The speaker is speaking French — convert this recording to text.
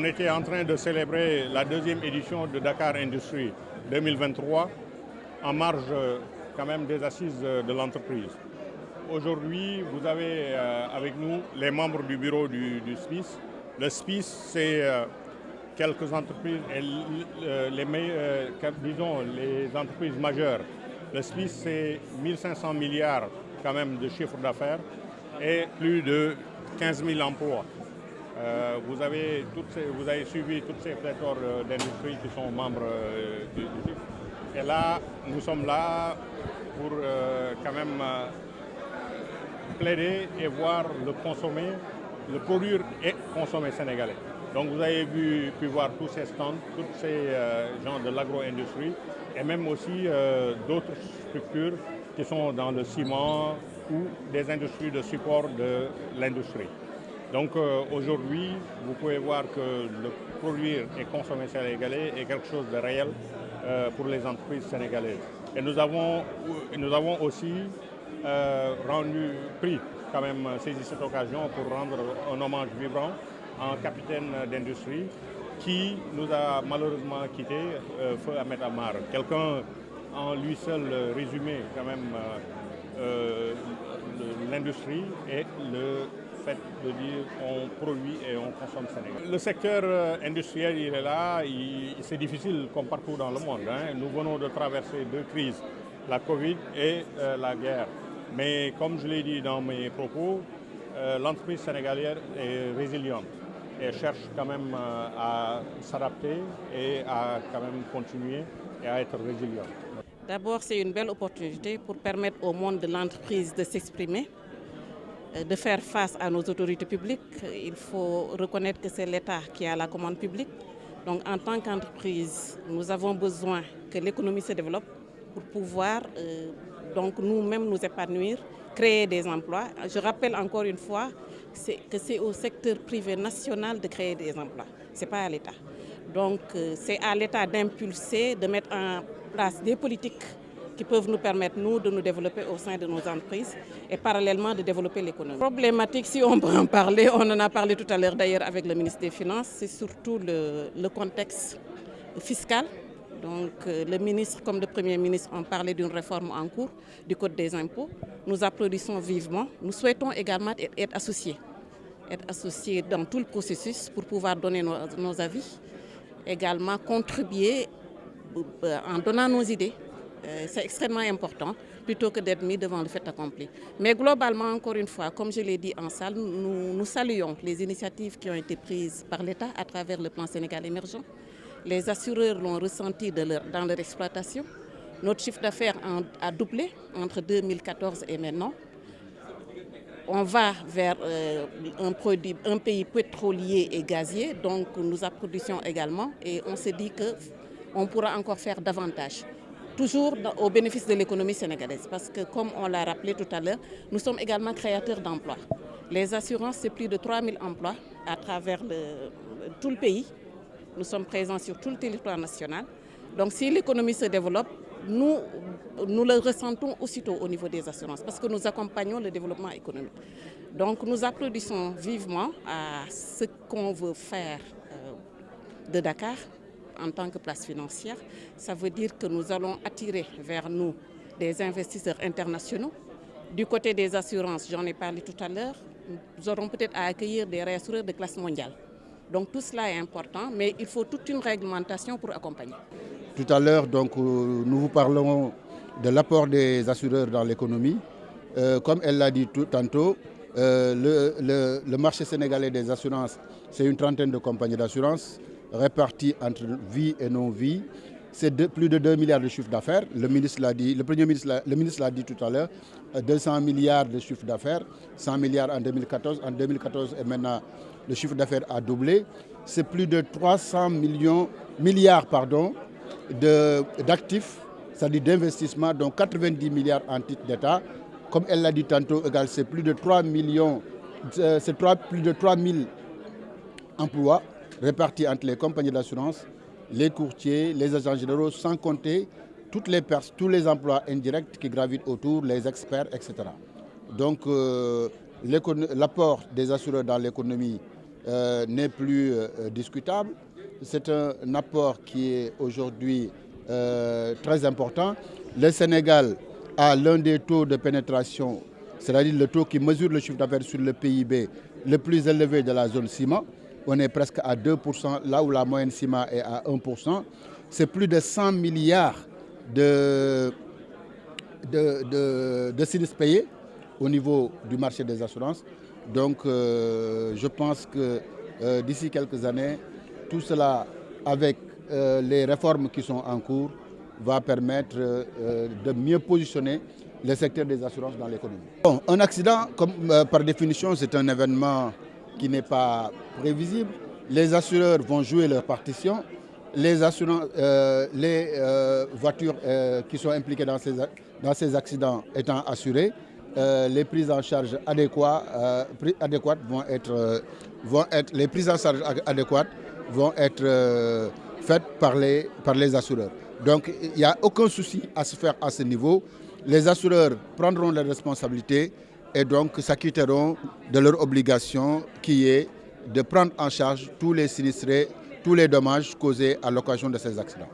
était en train de célébrer la deuxième édition de Dakar Industrie 2023 en marge quand même des assises de l'entreprise. Aujourd'hui, vous avez avec nous les membres du bureau du SPIS. Le SPIS, c'est quelques entreprises, disons les entreprises majeures. Le SPIS, c'est 1500 milliards quand même de chiffre d'affaires et plus de 15 000 emplois. Vous avez suivi toutes ces pléthores d'industries qui sont membres du SPIS. Et là, nous sommes là pour quand même plaider et voir le consommer, le produire et consommer sénégalais. Donc vous avez pu voir tous ces stands, tous ces gens de l'agro-industrie et même aussi d'autres structures qui sont dans le ciment ou des industries de support de l'industrie. Donc aujourd'hui, vous pouvez voir que le produire et consommer sénégalais est quelque chose de réel pour les entreprises sénégalaises. Et nous avons aussi pris quand même saisi cette occasion pour rendre un hommage vibrant à un capitaine d'industrie qui nous a malheureusement quitté, feu Ahmed Amar. Quelqu'un en lui seul résumé quand même l'industrie et le fait de dire on produit et on consomme sénégalais. Le secteur industriel, il est là, c'est difficile comme partout dans le monde. Nous venons de traverser deux crises, la Covid et la guerre. Mais comme je l'ai dit dans mes propos, l'entreprise sénégalaise est résiliente et cherche quand même à s'adapter et à quand même continuer et à être résiliente. D'abord, c'est une belle opportunité pour permettre au monde de l'entreprise de s'exprimer, de faire face à nos autorités publiques. Il faut reconnaître que c'est l'État qui a la commande publique. Donc en tant qu'entreprise, nous avons besoin que l'économie se développe pour pouvoir donc nous-mêmes nous épanouir, créer des emplois. Je rappelle encore une fois que c'est au secteur privé national de créer des emplois, ce n'est pas à l'État. Donc c'est à l'État d'impulser, de mettre en place des politiques qui peuvent nous permettre, nous, de nous développer au sein de nos entreprises et parallèlement de développer l'économie. Problématique, si on peut en parler, on en a parlé tout à l'heure d'ailleurs avec le ministre des Finances, c'est surtout le contexte fiscal. Donc le ministre comme le Premier ministre ont parlé d'une réforme en cours du Code des impôts. Nous applaudissons vivement. Nous souhaitons également être associés dans tout le processus pour pouvoir donner nos avis, également contribuer en donnant nos idées. C'est extrêmement important, plutôt que d'être mis devant le fait accompli. Mais globalement, encore une fois, comme je l'ai dit en salle, nous saluons les initiatives qui ont été prises par l'État à travers le plan Sénégal émergent. Les assureurs l'ont ressenti dans leur exploitation. Notre chiffre d'affaires a doublé entre 2014 et maintenant. On va vers un pays pétrolier et gazier, donc nous applaudissons également et on se dit qu'on pourra encore faire davantage. Toujours au bénéfice de l'économie sénégalaise, parce que comme on l'a rappelé tout à l'heure, nous sommes également créateurs d'emplois. Les assurances, c'est plus de 3000 emplois à travers tout le pays. Nous sommes présents sur tout le territoire national. Donc si l'économie se développe, nous le ressentons aussitôt au niveau des assurances, parce que nous accompagnons le développement économique. Donc nous applaudissons vivement à ce qu'on veut faire de Dakar en tant que place financière. Ça veut dire que nous allons attirer vers nous des investisseurs internationaux. Du côté des assurances, j'en ai parlé tout à l'heure, nous aurons peut-être à accueillir des réassureurs de classe mondiale. Donc tout cela est important, mais il faut toute une réglementation pour accompagner. Tout à l'heure, donc, nous vous parlons de l'apport des assureurs dans l'économie. Comme elle l'a dit tantôt, le marché sénégalais des assurances, c'est une trentaine de compagnies d'assurance réparties entre vie et non-vie. C'est plus de 2 milliards de chiffre d'affaires. Le ministre l'a dit, le ministre l'a dit tout à l'heure, 200 milliards de chiffre d'affaires, 100 milliards en 2014. En 2014 et maintenant, le chiffre d'affaires a doublé. C'est plus de 300 milliards d'actifs, c'est-à-dire d'investissements, dont 90 milliards en titre d'État. Comme elle l'a dit tantôt, c'est plus de 3 millions, plus de 3 000 emplois répartis entre les compagnies d'assurance, les courtiers, les agents généraux, sans compter tous les emplois indirects qui gravitent autour, les experts, etc. Donc l'apport des assureurs dans l'économie n'est plus discutable. C'est un apport qui est aujourd'hui très important. Le Sénégal a l'un des taux de pénétration, c'est-à-dire le taux qui mesure le chiffre d'affaires sur le PIB, le plus élevé de la zone CIMA. On est presque à 2%, là où la moyenne CIMA est à 1%. C'est plus de 100 milliards de sinistres payés au niveau du marché des assurances. Donc je pense que d'ici quelques années, tout cela avec les réformes qui sont en cours va permettre de mieux positionner le secteur des assurances dans l'économie. Bon, un accident, par définition, c'est un événement qui n'est pas prévisible. Les assureurs vont jouer leur partition. Les voitures qui sont impliquées dans ces accidents étant assurées, les prises en charge adéquates vont être faites par les assureurs. Donc il n'y a aucun souci à se faire à ce niveau. Les assureurs prendront leurs responsabilités et donc s'acquitteront de leur obligation qui est de prendre en charge tous les sinistrés, tous les dommages causés à l'occasion de ces accidents.